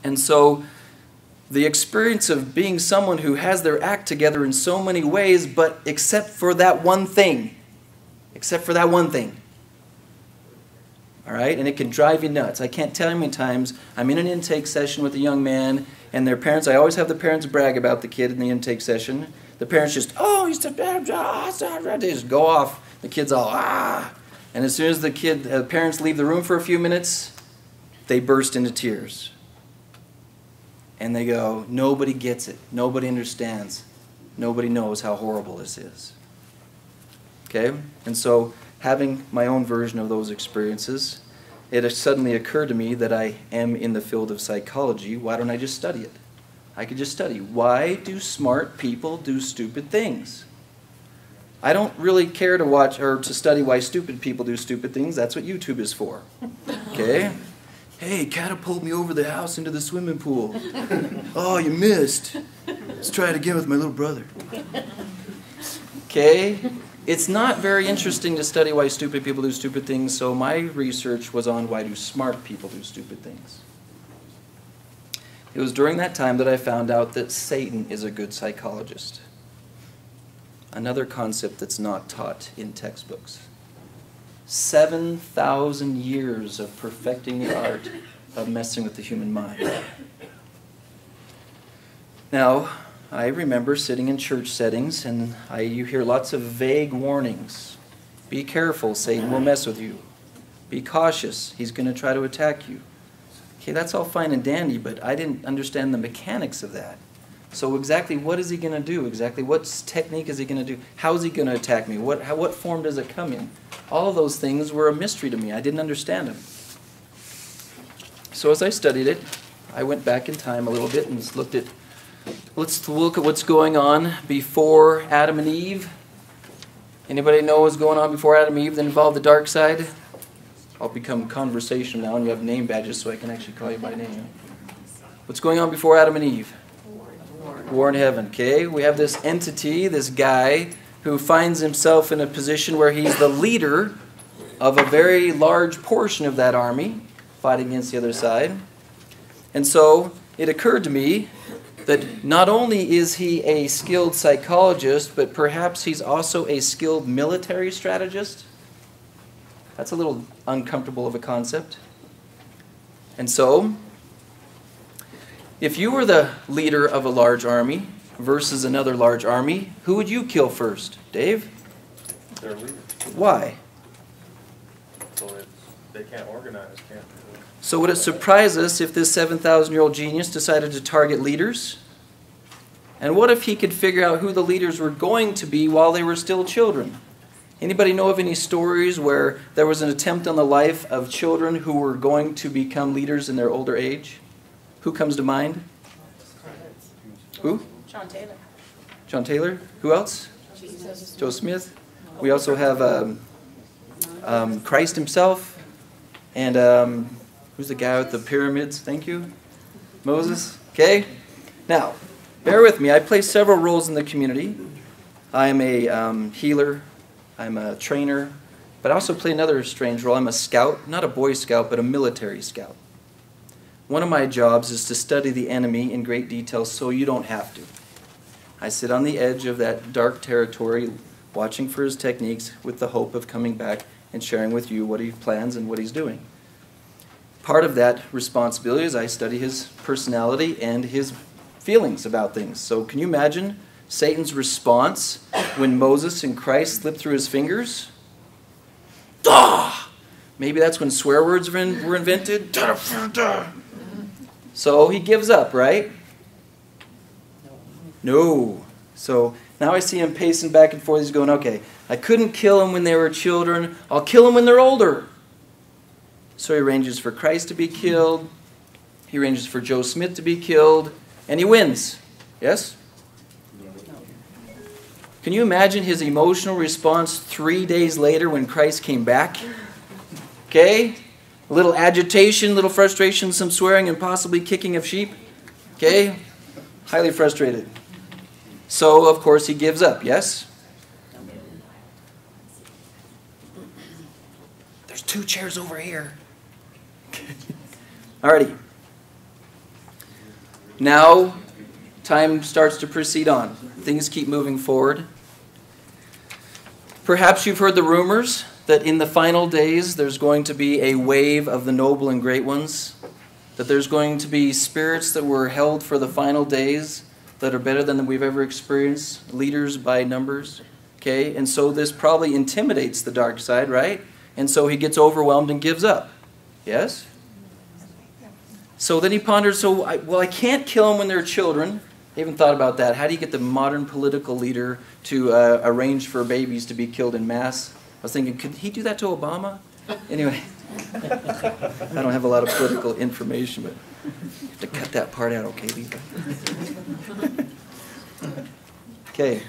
And so the experience of being someone who has their act together in so many ways, but except for that one thing. Except for that one thing. All right? And it can drive you nuts. I can't tell you how many times I'm in an intake session with a young man, and their parents, I always have the parents brag about the kid in the intake session. The parents just, oh, he's the bad job. They just go off. The kid's all, ah. And as soon as the parents leave the room for a few minutes, they burst into tears. And they go, nobody gets it. Nobody understands. Nobody knows how horrible this is. Okay? And so, having my own version of those experiences, it suddenly occurred to me that I am in the field of psychology. Why don't I just study it? I could just study. Why do smart people do stupid things? I don't really care to watch or to study why stupid people do stupid things. That's what YouTube is for. Okay? Hey, catapult me over the house into the swimming pool. Oh, you missed. Let's try it again with my little brother. Okay? It's not very interesting to study why stupid people do stupid things, so my research was on why do smart people do stupid things. It was during that time that I found out that Satan is a good psychologist. Another concept that's not taught in textbooks. 7,000 years of perfecting the art of messing with the human mind. Now, I remember sitting in church settings, and you hear lots of vague warnings. Be careful, Satan will mess with you. Be cautious, he's going to try to attack you. Okay, that's all fine and dandy, but I didn't understand the mechanics of that. So exactly what is he going to do? Exactly what technique is he going to do? How is he going to attack me? What form does it come in? All of those things were a mystery to me. I didn't understand them. So as I studied it, I went back in time a little bit and looked at, let's look at what's going on before Adam and Eve. Anybody know what's going on before Adam and Eve that involved the dark side? I'll become conversational now, and you have name badges so I can actually call you by name. What's going on before Adam and Eve? War in heaven. Okay, we have this entity, this guy, who finds himself in a position where he's the leader of a very large portion of that army, fighting against the other side. And so it occurred to me that not only is he a skilled psychologist, but perhaps he's also a skilled military strategist. That's a little uncomfortable of a concept. And so, if you were the leader of a large army versus another large army, who would you kill first? Dave? Their leader. Why? So they can't organize, can't they? So would it surprise us if this 7,000-year-old genius decided to target leaders? And what if he could figure out who the leaders were going to be while they were still children? Anybody know of any stories where there was an attempt on the life of children who were going to become leaders in their older age? Who comes to mind? Who? John Taylor. John Taylor. Who else? Joe Smith. We also have Christ himself. And who's the guy with the pyramids? Thank you. Moses. Okay. Now, bear with me. I play several roles in the community. I am a healer. I'm a trainer. But I also play another strange role. I'm a scout. Not a Boy Scout, but a military scout. One of my jobs is to study the enemy in great detail so you don't have to. I sit on the edge of that dark territory, watching for his techniques with the hope of coming back and sharing with you what he plans and what he's doing. Part of that responsibility is I study his personality and his feelings about things. So can you imagine Satan's response when Moses and Christ slipped through his fingers? Maybe that's when swear words were invented. So he gives up, right? No. So now I see him pacing back and forth. He's going, okay, I couldn't kill them when they were children. I'll kill them when they're older. So he arranges for Christ to be killed. He arranges for Joe Smith to be killed. And he wins. Yes? Can you imagine his emotional response 3 days later when Christ came back? Okay? A little agitation, a little frustration, some swearing, and possibly kicking of sheep. Okay? Highly frustrated. So, of course, he gives up, yes? There's 2 chairs over here. Alrighty. Now, time starts to proceed on. Things keep moving forward. Perhaps you've heard the rumors that in the final days there's going to be a wave of the noble and great ones, that there's going to be spirits that were held for the final days that are better than we've ever experienced, leaders by numbers. Okay, and so this probably intimidates the dark side, right? And so he gets overwhelmed and gives up. Yes? So then he ponders, I can't kill them when they're children. I even thought about that. How do you get the modern political leader to arrange for babies to be killed in mass? I was thinking, could he do that to Obama? Anyway, I don't have a lot of political information, but you have to cut that part out, okay, Levi? Okay.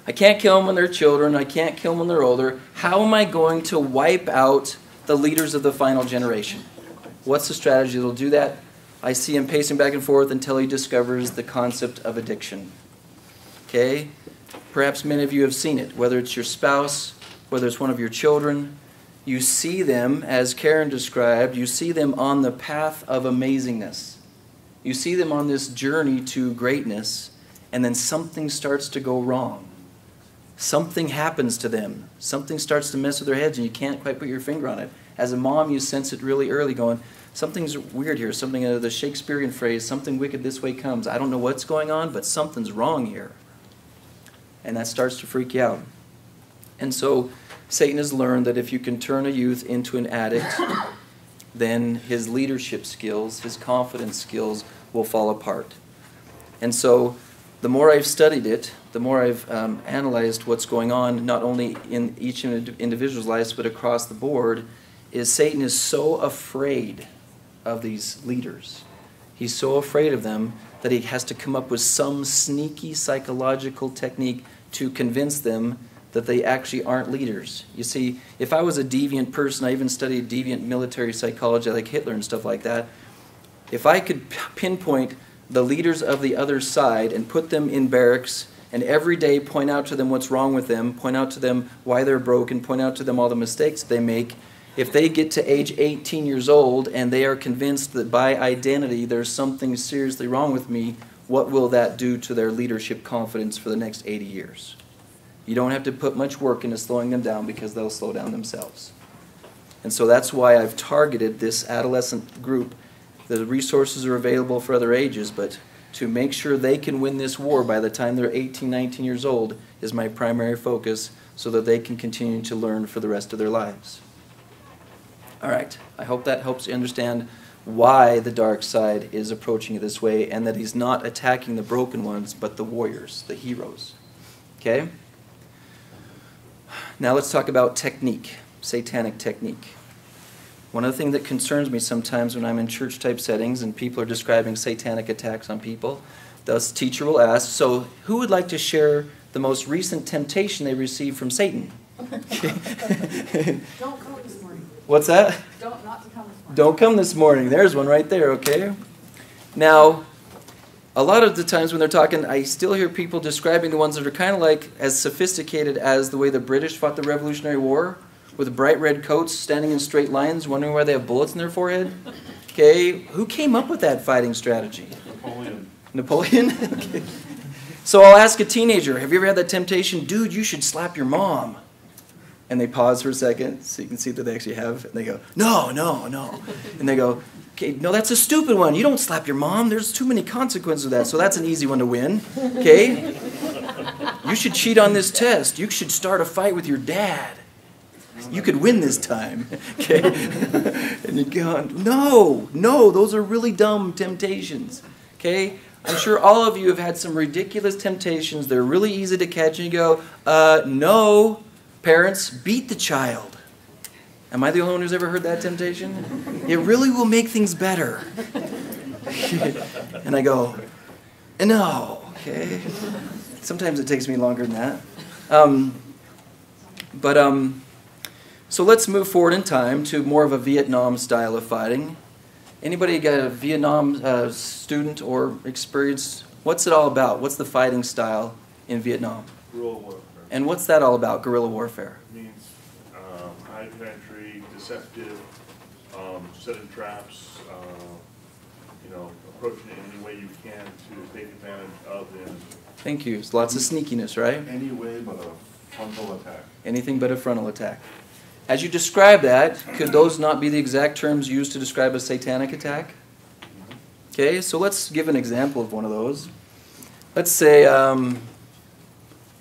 I can't kill them when they're children. I can't kill them when they're older. How am I going to wipe out the leaders of the final generation? What's the strategy that will do that? I see him pacing back and forth until he discovers the concept of addiction. Okay? Perhaps many of you have seen it, whether it's your spouse, whether it's one of your children. You see them, as Karen described, you see them on the path of amazingness. You see them on this journey to greatness, and then something starts to go wrong. Something happens to them. Something starts to mess with their heads, and you can't quite put your finger on it. As a mom, you sense it really early going, something's weird here. Something, the Shakespearean phrase, something wicked this way comes. I don't know what's going on, but something's wrong here. And that starts to freak you out. And so Satan has learned that if you can turn a youth into an addict, then his leadership skills, his confidence skills will fall apart. And so the more I've studied it, the more I've analyzed what's going on, not only in each individual's lives, but across the board, is Satan is so afraid of these leaders. He's so afraid of them that he has to come up with some sneaky psychological technique to convince them that they actually aren't leaders. You see, if I was a deviant person, I even studied deviant military psychology like Hitler and stuff like that, if I could pinpoint the leaders of the other side and put them in barracks and every day point out to them what's wrong with them, point out to them why they're broken, point out to them all the mistakes they make, if they get to age 18 years old and they are convinced that by identity there's something seriously wrong with me, what will that do to their leadership confidence for the next 80 years? You don't have to put much work into slowing them down because they'll slow down themselves. And so that's why I've targeted this adolescent group. The resources are available for other ages, but to make sure they can win this war by the time they're 18, 19 years old is my primary focus so that they can continue to learn for the rest of their lives. All right, I hope that helps you understand why the dark side is approaching it this way and that he's not attacking the broken ones, but the warriors, the heroes. Okay? Now let's talk about technique, satanic technique. One of the things that concerns me sometimes when I'm in church-type settings and people are describing satanic attacks on people, the teacher will ask, so who would like to share the most recent temptation they received from Satan? Don't come this morning. What's that? Not to come this morning. Don't come this morning. There's one right there, okay? Now, a lot of the times when they're talking, I still hear people describing the ones that are kind of like as sophisticated as the way the British fought the Revolutionary War, with bright red coats, standing in straight lines, wondering why they have bullets in their forehead. Okay, who came up with that fighting strategy? Napoleon? Okay. So I'll ask a teenager, have you ever had that temptation? Dude, you should slap your mom. And they pause for a second so you can see that they actually have. And they go, no. And they go, okay, no, that's a stupid one. You don't slap your mom. There's too many consequences of that. So that's an easy one to win. Okay? You should cheat on this test. You should start a fight with your dad. You could win this time. Okay? And you go, no, those are really dumb temptations. Okay? I'm sure all of you have had some ridiculous temptations. They're really easy to catch. And you go, no. Parents, beat the child. Am I the only one who's ever heard that temptation? It really will make things better. And I go, no, okay. Sometimes it takes me longer than that. So let's move forward in time to more of a Vietnam style of fighting. Anybody got a Vietnam student or experience? What's it all about? What's the fighting style in Vietnam? Guerrilla warfare. And what's that all about, guerrilla warfare? It means high entry, deceptive, setting traps, approaching it any way you can to take advantage of the enemy. Thank you. There's lots of sneakiness, right? Any way but a frontal attack. Anything but a frontal attack. As you describe that, could those not be the exact terms used to describe a satanic attack? Okay, so let's give an example of one of those. Let's say,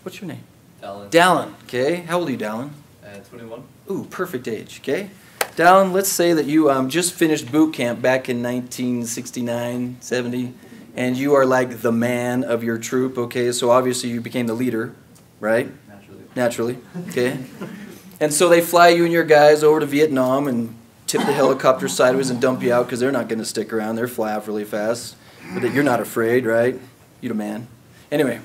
what's your name? Dallin. Dallin, okay. How old are you, Dallin? 21. Ooh, perfect age, okay. Dallin, let's say that you just finished boot camp back in 1969, 70, and you are like the man of your troop, okay? So obviously you became the leader, right? Naturally, okay. And so they fly you and your guys over to Vietnam and tip the helicopter sideways and dump you out because they're not going to stick around. They're fly off really fast. But you're not afraid, right? You're the man. Anyway,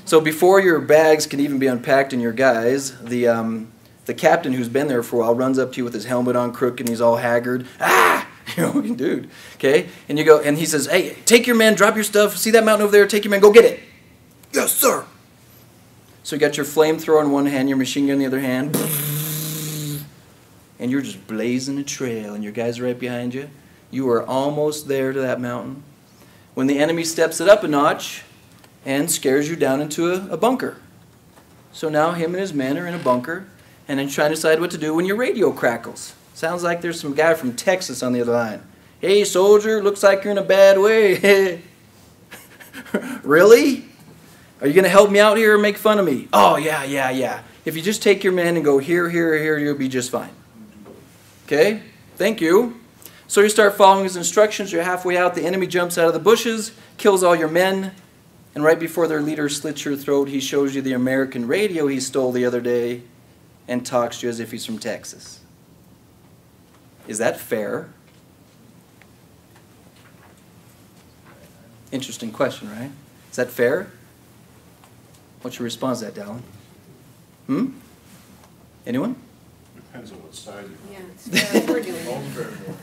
so before your bags can even be unpacked and your guys, the captain who's been there for a while runs up to you with his helmet on crooked and he's all haggard. Ah! You know, dude. Okay? And you go, and he says, hey, take your men, drop your stuff. See that mountain over there? Take your men, go get it. Yes, sir. So you got your flamethrower in one hand, your machine gun in the other hand. And you're just blazing a trail and your guys are right behind you. You are almost there to that mountain. When the enemy steps it up a notch and scares you down into a bunker. So now him and his men are in a bunker and then trying to decide what to do when your radio crackles. Sounds like there's some guy from Texas on the other line. Hey, soldier, looks like you're in a bad way. Really? Are you going to help me out here or make fun of me? Oh, yeah. If you just take your men and go here, you'll be just fine. Okay? Thank you. So you start following his instructions. You're halfway out. The enemy jumps out of the bushes, kills all your men, and right before their leader slits your throat, he shows you the American radio he stole the other day and talks to you as if he's from Texas. Is that fair? Interesting question, right? Is that fair? What's your response to that, Dallin? Anyone? Depends on what side you're on. Yeah, it's fair. We're doing All's it. fair in war.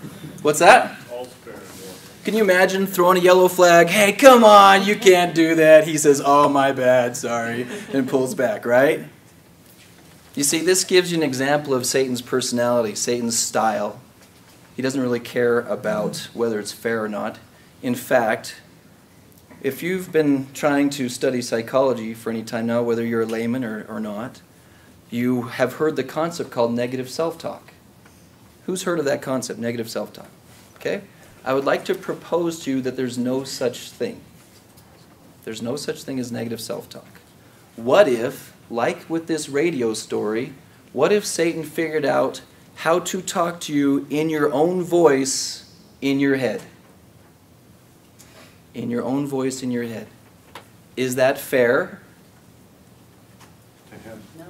What's that? All's fair in war. Can you imagine throwing a yellow flag? Hey, come on, you can't do that. He says, oh, my bad, sorry, and pulls back, right? You see, this gives you an example of Satan's personality, Satan's style. He doesn't really care about whether it's fair or not. In fact, if you've been trying to study psychology for any time now, whether you're a layman or not, you have heard the concept called negative self-talk. Who's heard of that concept, negative self-talk? Okay? I would like to propose to you that there's no such thing. There's no such thing as negative self-talk. What if, like with this radio story, what if Satan figured out how to talk to you in your own voice in your head? In your own voice in your head. Is that fair? To him. No.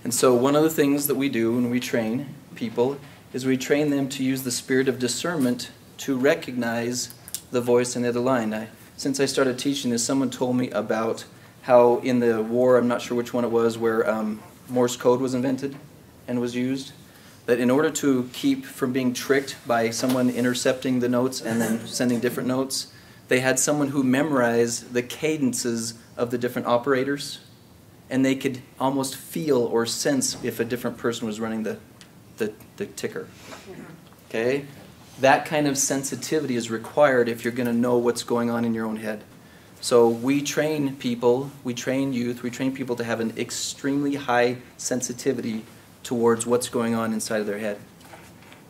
And so one of the things that we do when we train people is we train them to use the spirit of discernment to recognize the voice in the other line. Since I started teaching this, someone told me about how in the war, I'm not sure which one it was, where Morse code was invented and was used, that in order to keep from being tricked by someone intercepting the notes and then sending different notes, they had someone who memorized the cadences of the different operators, and they could almost feel or sense if a different person was running the ticker. Okay? That kind of sensitivity is required if you're going to know what's going on in your own head. So we train people, we train youth, we train people to have an extremely high sensitivity towards what's going on inside of their head.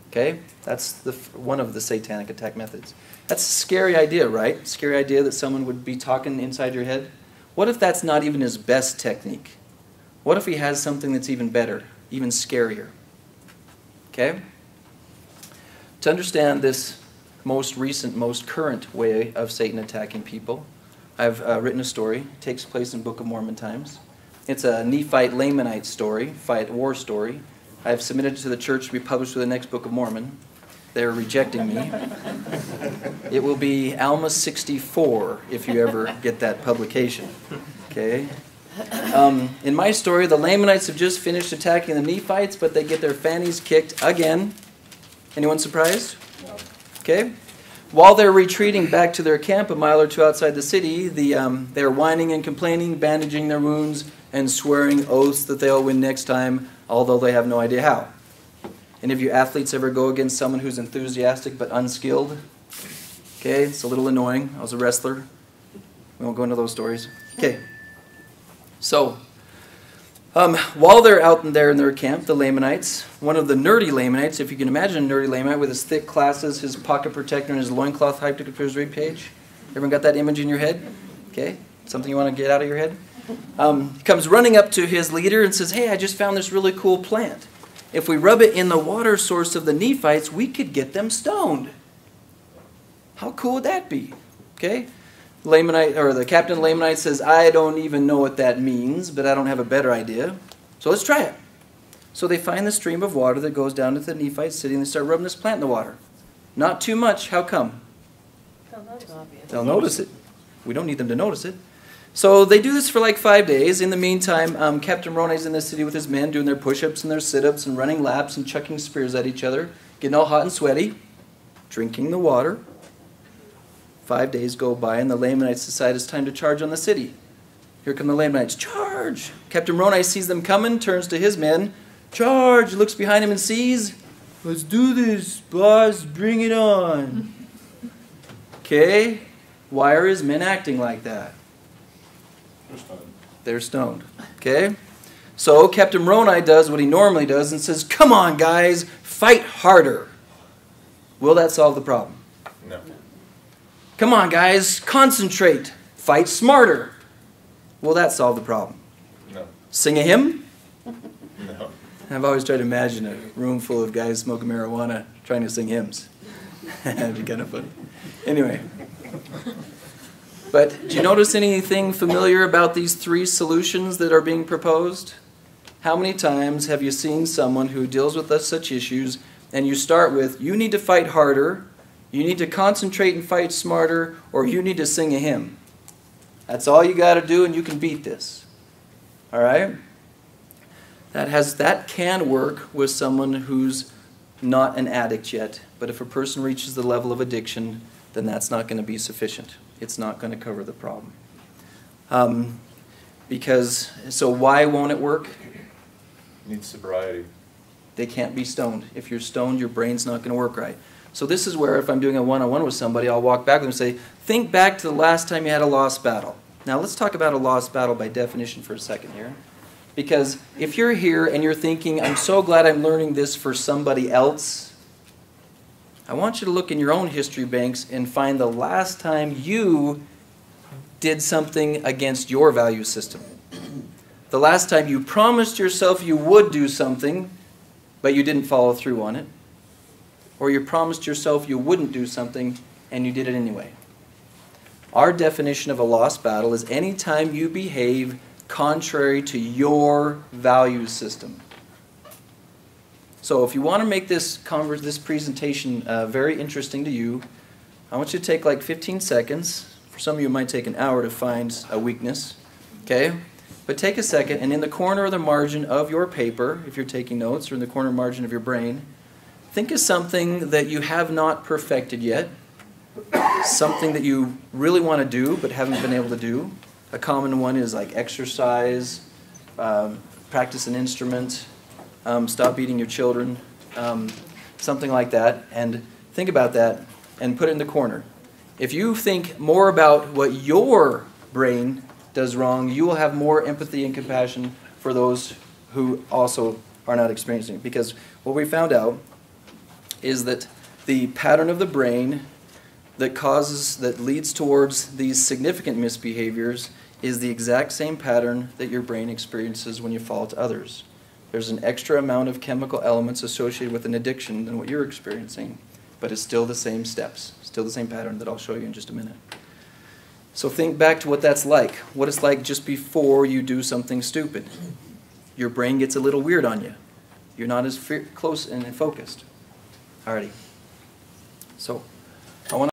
Okay? That's one of the satanic attack methods. That's a scary idea, right? Scary idea that someone would be talking inside your head. What if that's not even his best technique? What if he has something that's even better, even scarier? Okay? To understand this most recent, most current way of Satan attacking people, I've written a story. It takes place in Book of Mormon times. It's a Nephite Lamanite story, fight war story. I've submitted it to the church to be published with the next Book of Mormon. They're rejecting me. It will be Alma 64 if you ever get that publication. Okay? In my story, the Lamanites have just finished attacking the Nephites, but they get their fannies kicked again. Anyone surprised? Okay? While they're retreating back to their camp a mile or two outside the city, they're whining and complaining, bandaging their wounds, and swearing oaths that they'll win next time, although they have no idea how. Any of you athletes ever go against someone who's enthusiastic but unskilled? Okay, it's a little annoying. I was a wrestler. We won't go into those stories. Okay. So, while they're out there in their camp, the Lamanites, one of the nerdy Lamanites, if you can imagine a nerdy Lamanite with his thick glasses, his pocket protector, and his loincloth hyped up to his rib cage. Everyone got that image in your head? Okay? Something you want to get out of your head? He comes running up to his leader and says, hey, I just found this really cool plant. If we rub it in the water source of the Nephites, we could get them stoned. How cool would that be? Okay? Lamanite, or the captain of the Lamanite says, I don't even know what that means, but I don't have a better idea. So let's try it. So they find the stream of water that goes down to the Nephite city, and they start rubbing this plant in the water. Not too much. How come? They'll notice it. We don't need them to notice it. So they do this for like 5 days. In the meantime, Captain Moroni's in the city with his men doing their push-ups and their sit-ups and running laps and chucking spears at each other, getting all hot and sweaty, drinking the water. 5 days go by, and the Lamanites decide it's time to charge on the city. Here come the Lamanites. Charge! Captain Moroni sees them coming, turns to his men. Charge! Looks behind him and sees, let's do this, boss. Bring it on. Okay? Why are his men acting like that? They're stoned. Okay? So Captain Moroni does what he normally does and says, come on, guys, fight harder. Will that solve the problem? No. Come on, guys, concentrate. Fight smarter. Will that solve the problem? No. Sing a hymn? No. I've always tried to imagine a room full of guys smoking marijuana trying to sing hymns. That'd be kind of funny. Anyway. But do you notice anything familiar about these three solutions that are being proposed? How many times have you seen someone who deals with such issues and you start with, you need to fight harder, you need to concentrate and fight smarter, or you need to sing a hymn? That's all you got to do and you can beat this. All right? That can work with someone who's not an addict yet. But if a person reaches the level of addiction, then that's not going to be sufficient. It's not going to cover the problem. So why won't it work? Needs sobriety. They can't be stoned. If you're stoned, your brain's not going to work right. So this is where if I'm doing a one-on-one with somebody, I'll walk back with them and say, think back to the last time you had a lost battle. Now let's talk about a lost battle by definition for a second here. Because if you're here and you're thinking, I'm so glad I'm learning this for somebody else, I want you to look in your own history banks and find the last time you did something against your value system. The last time you promised yourself you would do something, but you didn't follow through on it. Or you promised yourself you wouldn't do something, and you did it anyway. Our definition of a lost battle is any time you behave contrary to your value system. So if you want to make this presentation very interesting to you, I want you to take like 15 seconds. For some of you, it might take an hour to find a weakness. Okay? But take a second, and in the corner or the margin of your paper, if you're taking notes, or in the corner margin of your brain, think of something that you have not perfected yet, something that you really want to do but haven't been able to do. A common one is like exercise, practice an instrument, stop beating your children, something like that. And think about that and put it in the corner. If you think more about what your brain does wrong, you will have more empathy and compassion for those who also are not experiencing it. Because what we found out is that the pattern of the brain that leads towards these significant misbehaviors is the exact same pattern that your brain experiences when you fall to others. There's an extra amount of chemical elements associated with an addiction than what you're experiencing, but it's still the same steps, still the same pattern that I'll show you in just a minute. So think back to what that's like, what it's like just before you do something stupid. Your brain gets a little weird on you. You're not as close and focused. Alrighty. So